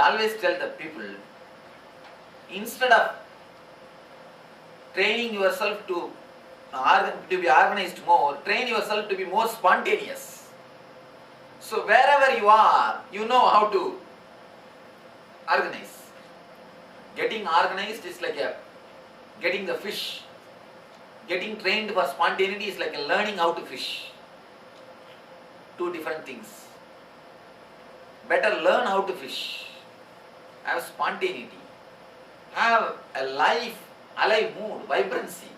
always tell the people, instead of training yourself to be organized more, train yourself to be more spontaneous. So wherever you are, you know how to organize. Getting organized is like getting the fish. Getting trained for spontaneity is like learning how to fish. Two different things. Better learn how to fish. Have spontaneity. Have a alive mood, vibrancy.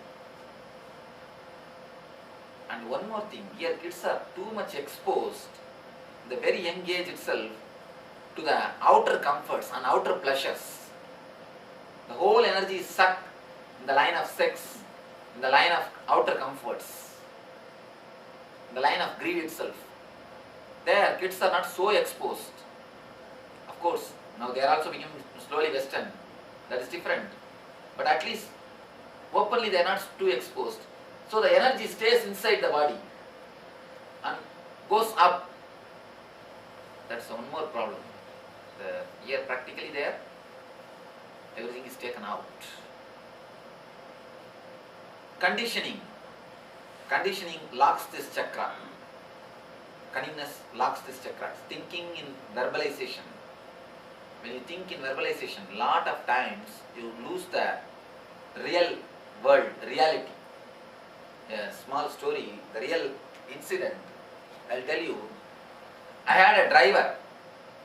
And one more thing, here kids are too much exposed, the very young age itself, to the outer comforts and outer pleasures. The whole energy is sucked in the line of sex, in the line of outer comforts, in the line of greed itself. There, kids are not so exposed. Of course, now they are also becoming slowly Western. That is different. But at least openly they are not too exposed. So the energy stays inside the body and goes up. That's one more problem. Here practically there, everything is taken out. Conditioning locks this chakra. Cunningness locks this chakra. Thinking in verbalization. When you think in verbalization, lot of times you lose the real world, reality. A small story, the real incident, I'll tell you. I had a driver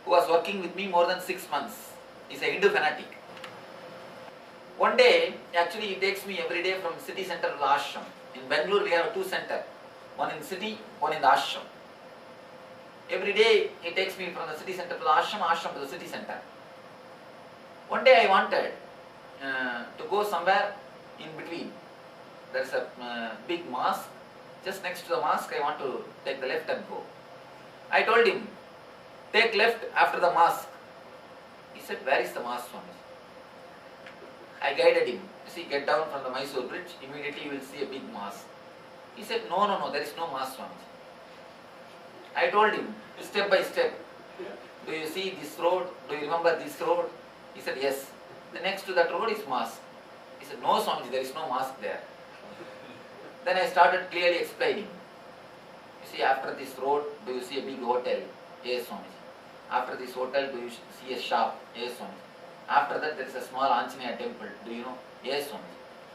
who was working with me more than 6 months. He's a Hindu fanatic. One day, actually he takes me every day from city center to the ashram. In Bangalore we have 2 centers, one in city, one in the ashram. Every day he takes me from the city center to the ashram, ashram to the city center. One day I wanted to go somewhere in between. There is a big mosque. Just next to the mosque I want to take the left and go. I told him, take left after the mosque. He said, where is the mosque, Swami? I guided him. See, get down from the Mysore bridge, immediately you will see a big mosque. He said, no, there is no mosque, Swami. I told him, step by step, do you see this road? Do you remember this road? He said, yes. The next to that road is mosque. He said, no, Swami, there is no mosque there. Then I started clearly explaining. You see, after this road, do you see a big hotel? Yes, Swami. After this hotel, do you see a shop? Yes, Swami. After that, there is a small Anjaneya temple. Do you know? Yes, Swami.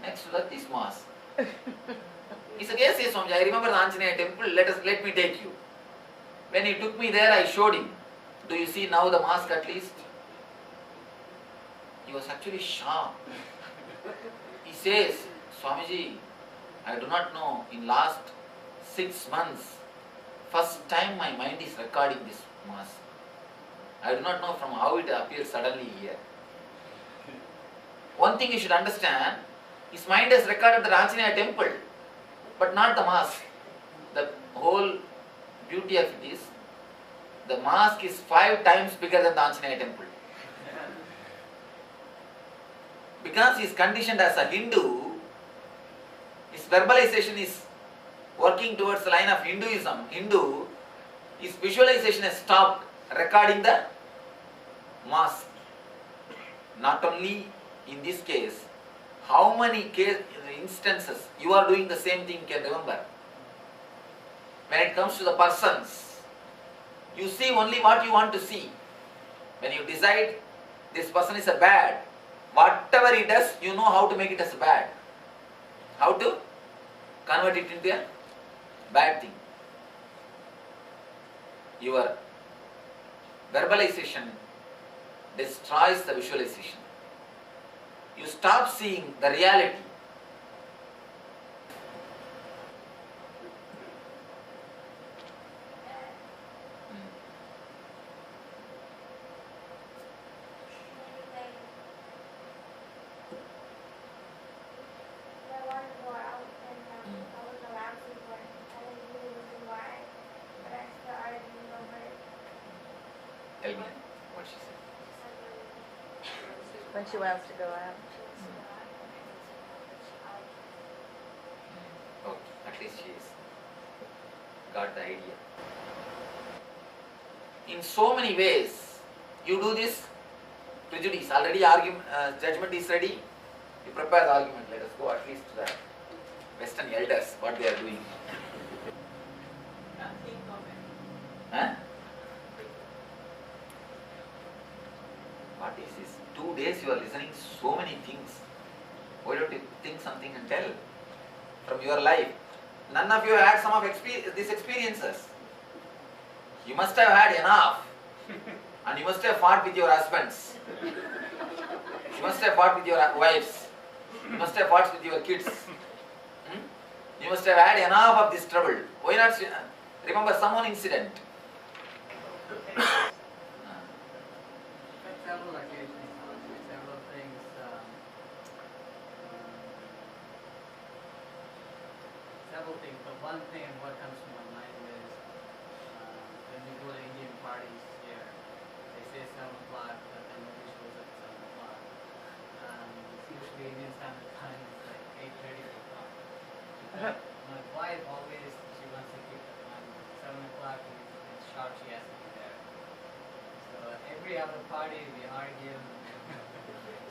Next to that is mosque. He said, yes, Swami. I remember the Anjaneya temple. Let me take you. When he took me there, I showed him. Do you see now the mosque at least? He was actually shocked. He says, Swamiji, I do not know, in last 6 months, first time my mind is recording this mosque. I do not know from how it appeared suddenly here. One thing you should understand, his mind has recorded the Anjaneya temple, but not the mosque. The whole beauty of it is, the mosque is 5 times bigger than the Anjaneya temple. Because he is conditioned as a Hindu, his verbalization is working towards the line of Hinduism. His visualization has stopped recording the mosque. Not only in this case, how many instances you are doing the same thing, can remember. When it comes to the persons, you see only what you want to see. When you decide this person is a bad, whatever he does, you know how to make it as a bad. How to convert it into a bad thing. Your verbalization destroys the visualization. You stop seeing the reality. Tell me what she said. When she wants to go out. Okay, at least she is got the idea. In so many ways, you do this prejudice. Already argument, judgment is ready. You prepare the argument. Let us go at least to the Western elders, what they are doing. Huh? What is this? 2 days you are listening so many things. Why don't you think something and tell from your life? None of you have had some of these experiences. You must have had enough. And you must have fought with your husbands. You must have fought with your wives. You must have fought with your kids. You must have had enough of this trouble. Why not remember some one incident? Several occasions, several things. Several things, but one thing what comes to my mind is when we go to Indian parties here, they say 7 o'clock, but then nobody shows up at 7 o'clock. It's usually Indian Standard Time, it's like 8:30 o'clock. My wife always, she wants to keep it on 7 o'clock, and it's sharp, she has to be there. So every other party we argue.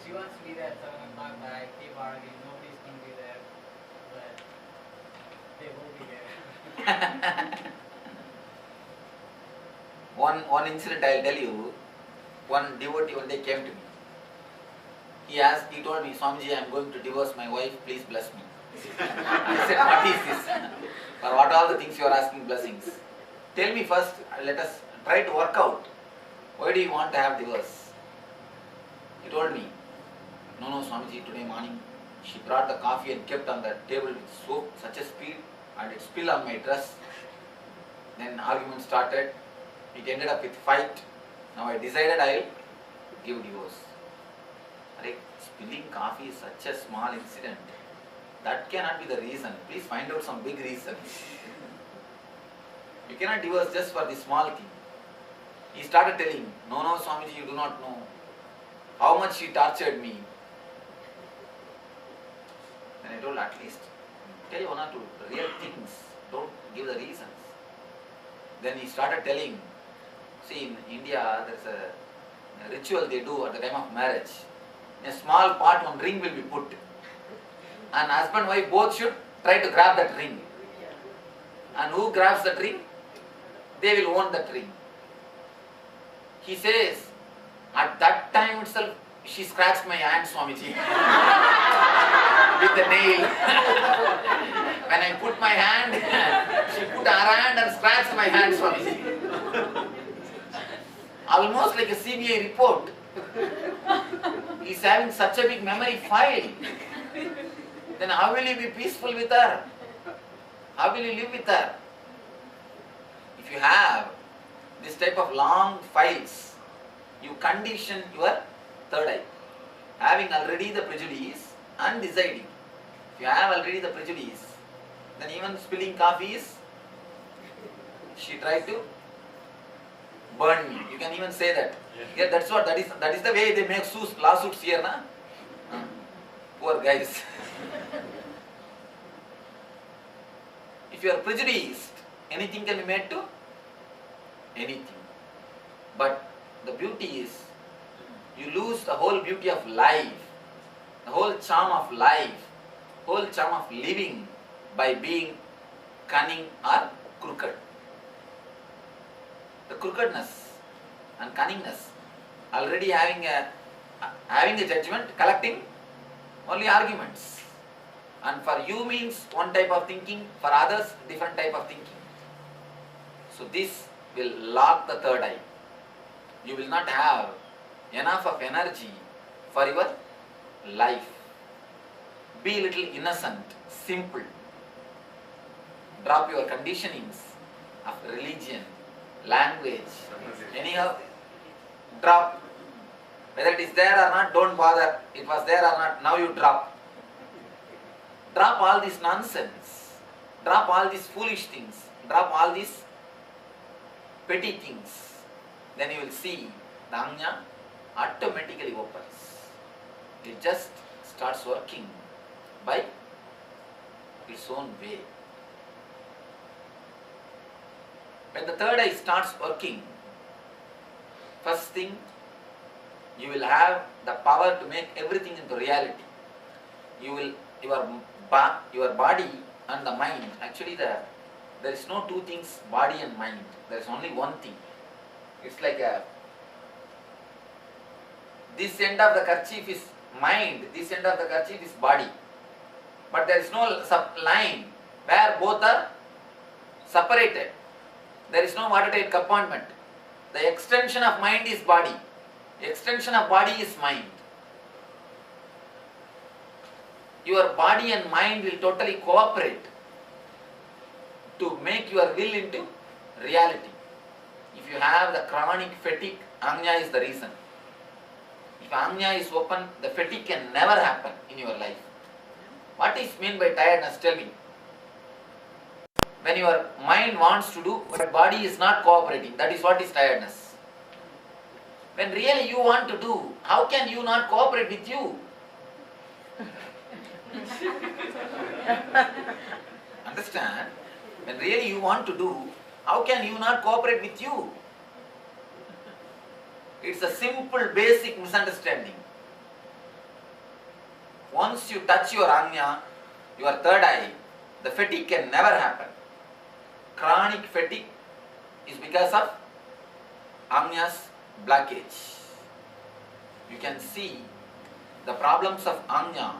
She wants to be there at 7 o'clock, but I keep arguing, nobody's going to be there, but they will be there. One incident I'll tell you. One devotee one day came to me. He told me, Swamiji, I am going to divorce my wife, please bless me. I said, what is this? For what all the things you are asking blessings? Tell me first, let us try to work out. Why do you want to have divorce? He told me, no, Swamiji, today morning she brought the coffee and kept on the table with such a speed, and it spilled on my dress. Then argument started. It ended up with fight. Now I decided I will give divorce. Spilling coffee is such a small incident. That cannot be the reason. Please find out some big reasons. You cannot divorce just for the small thing. He started telling, no, Swamiji, you do not know how much she tortured me. Then I told, at least tell one or two real things. Don't give the reasons. Then he started telling, see, in India there's a ritual they do at the time of marriage. In a small pot, one ring will be put. And husband and wife both should try to grab that ring. And who grabs that ring? They will own that ring. He says, at that time itself, she scratched my hand, Swamiji, with the nail. When I put my hand, she put her hand and scratched my hand, Swamiji. Almost like a CBI report. He's having such a big memory file. Then how will you be peaceful with her? How will you live with her? If you have this type of long files, you condition your third eye. Having already the prejudice and deciding. If you have already the prejudice, then even spilling coffee is, she tried to burn me. You can even say that. Yeah, that is the way they make lawsuits here, na? Poor guys. If you are prejudiced, anything can be made to anything. But the beauty is, you lose the whole beauty of life, the whole charm of life, whole charm of living by being cunning or crooked. The crookedness and cunningness, already having a judgment, collecting only arguments. And for you means one type of thinking, for others different type of thinking. So this will lock the third eye. You will not have enough of energy for your life. Be little innocent, simple. Drop your conditionings of religion, language, anyhow, drop. Whether it is there or not, don't bother. It was there or not, now you drop. Drop all this nonsense. Drop all these foolish things. Drop all these petty things. Then you will see the Ajna automatically opens. It just starts working by its own way. When the third eye starts working, first thing, You will have the power to make everything into reality. You will, your body and the mind, actually there is no two things, body and mind. There is only one thing. It's like this end of the kerchief is mind, this end of the kerchief is body. But there is no line where both are separated. There is no watertight compartment. The extension of mind is body. The extension of body is mind. Your body and mind will totally cooperate to make your will into reality. If you have the chronic fatigue, Ajna is the reason. If Ajna is open, the fatigue can never happen in your life. What is meant by tiredness? Tell me. When your mind wants to do, but body is not cooperating, that is what is tiredness. When really you want to do, how can you not cooperate with you? Understand? When really you want to do, how can you not cooperate with you? It's a simple, basic misunderstanding. Once you touch your Ajna, your third eye, the fatigue can never happen. Chronic fatigue is because of Ajna's blockage. You can see the problems of Ajna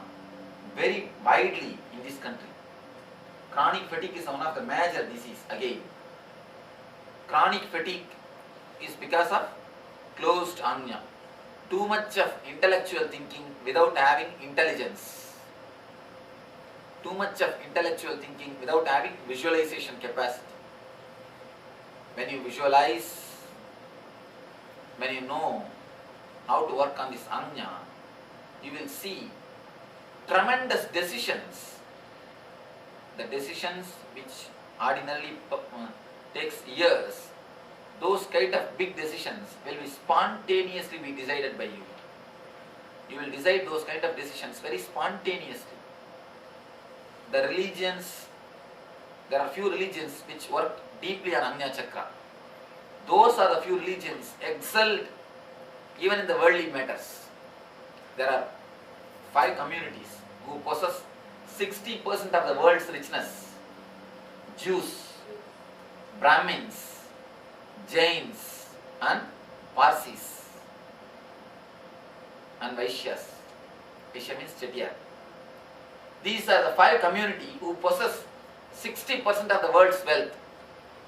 very widely in this country. Chronic fatigue is one of the major diseases again. Chronic fatigue is because of closed Ajna. Too much of intellectual thinking without having intelligence. Too much of intellectual thinking without having visualization capacity. When you visualize, when you know how to work on this Ajna, you will see tremendous decisions. The decisions which ordinarily takes years, those kind of big decisions will be spontaneously be decided by you. You will decide those kind of decisions very spontaneously. The religions, there are few religions which work deeply on Ajna Chakra. Those are the few religions excelled even in the worldly matters. There are 5 communities who possess 60% of the world's richness. Jews, Brahmins, Jains and Parsis and Vaishyas. Vaishya means Chettiar. These are the 5 communities who possess 60% of the world's wealth.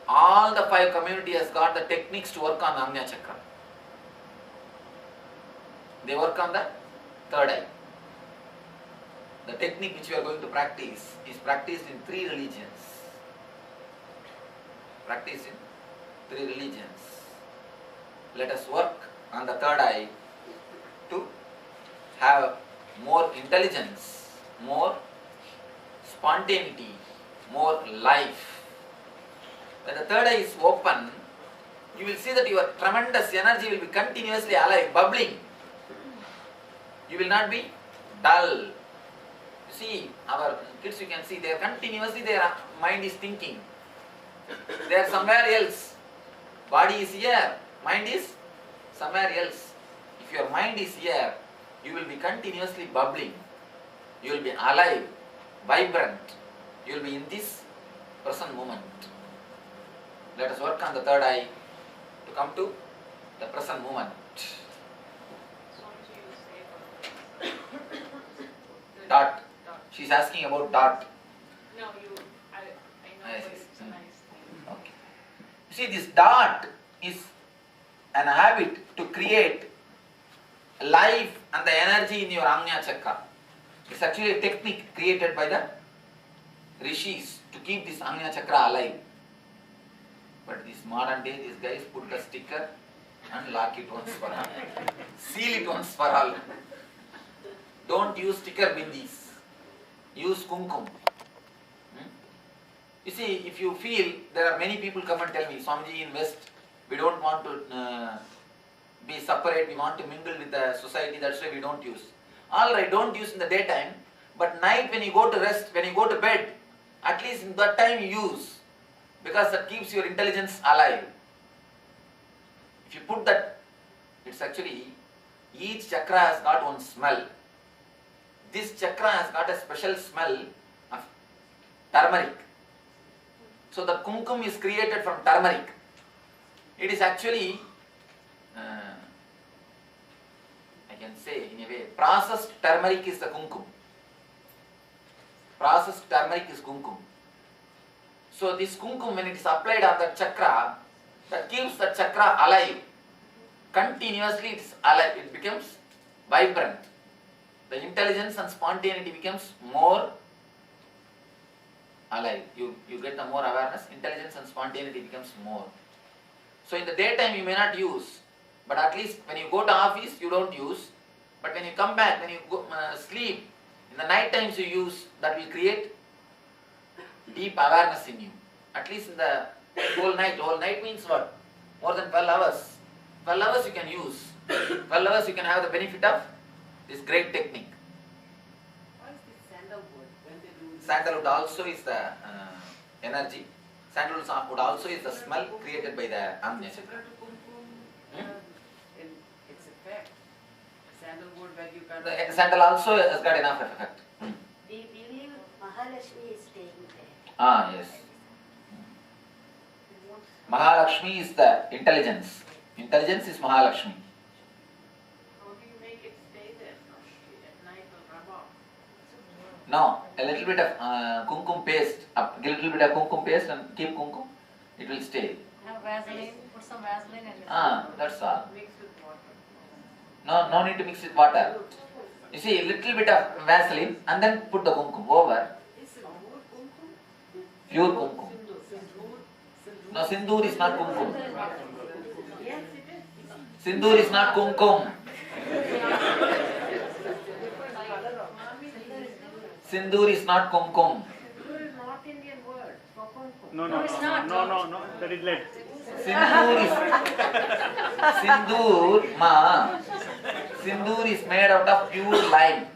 All the 5 community has got the techniques to work on Ajna Chakra. They work on the third eye. The technique which we are going to practice is practiced in 3 religions. Practiced in 3 religions. Let us work on the third eye to have more intelligence, more spontaneity, more life. When the third eye is open, you will see that your tremendous energy will be continuously alive, bubbling. You will not be dull. You see, our kids, you can see, they are continuously, their mind is thinking. They are somewhere else. Body is here, mind is somewhere else. If your mind is here, you will be continuously bubbling. You will be alive, vibrant. You will be in this present moment. Let us work on the third eye to come to the present moment. Dot. She's asking about dot. No, I know Yes, but yes. it's a nice thing. Okay. You see, this dot is an habit to create life and the energy in your Ajna Chakra. It's actually a technique created by the rishis to keep this Ajna Chakra alive. But this modern day, these guys put the sticker and lock it once for all. Seal it once for all. Don't use sticker bindis. Use kumkum. You see, if you feel, there are many people come and tell me, Swamiji, in West, we don't want to be separate, we want to mingle with the society, that's why we don't use. Alright, don't use in the daytime, but night when you go to rest, when you go to bed, at least in that time you use, because that keeps your intelligence alive. If you put that, it's actually Each chakra has got one smell. This chakra has got a special smell of turmeric. So the kumkum is created from turmeric. It is actually, I can say in a way, processed turmeric is the kumkum. Processed turmeric is kumkum. So this kumkum, when it is applied on the chakra, that keeps the chakra alive. Continuously it is alive. It becomes vibrant. The intelligence and spontaneity becomes more alive. You get the more awareness, intelligence and spontaneity becomes more. So in the daytime you may not use, but at least when you go to office you don't use. But when you come back, when you go, sleep, in the night times you use, that will create deep awareness in you. At least in the whole night. Whole night means what? More than 12 hours. 12 hours you can use. 12 hours you can have the benefit of this great technique. What is this sandalwood when they do this? Sandalwood also is the energy. Sandalwood also is the smell created by the Agnya Chakra. Similar to kumkum in its effect. Sandalwood when you can. The sandal also has got enough effect. We believe Mahalakshmi is staying there. Ah, yes. Mahalakshmi is the intelligence. Intelligence is Mahalakshmi. How do you make it stay there? At night will rub off. No, a little bit of kumkum paste, a little bit of kumkum paste and keep kumkum, it will stay. Have Vaseline, put some Vaseline and Ah, that's all. Mix with water. No need to mix with water. You see, a little bit of Vaseline and then put the kumkum over. Is it more kumkum? Pure kumkum. Sindoor? No, sindoor is not kumkum. Yes, it is. Sindoor is not kumkum. Sindoor is not kumkum. Sindoor is North Indian word for kumkum. No, that is lead. Sindoor is made out of pure lime.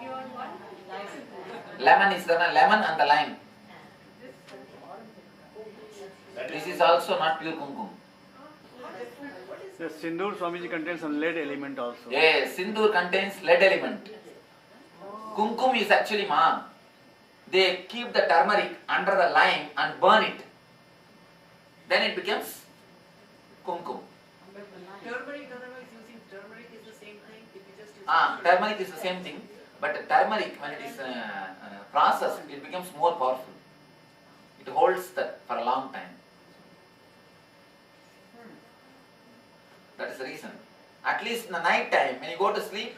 Pure what? Lemon is the lemon and the lime. This is also not pure kumkum. The Sindoor Swamiji contains some lead element also. Yes, sindoor contains lead element. Kumkum is actually they keep the turmeric under the lime and burn it. Then it becomes kumkum. Turmeric, otherwise using turmeric is the same thing. If you just use Turmeric is the same thing, but turmeric when it is processed, it becomes more powerful. It holds that for a long time. That is the reason. At least in the night time, when you go to sleep,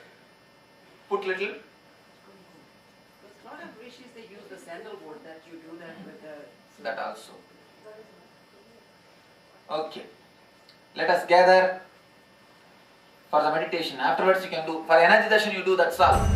put little. Because a lot of rishis they use the sandalwood that you do that with the. That also. Okay. Let us gather for the meditation. Afterwards you can do, for energy darshan you do, that's all.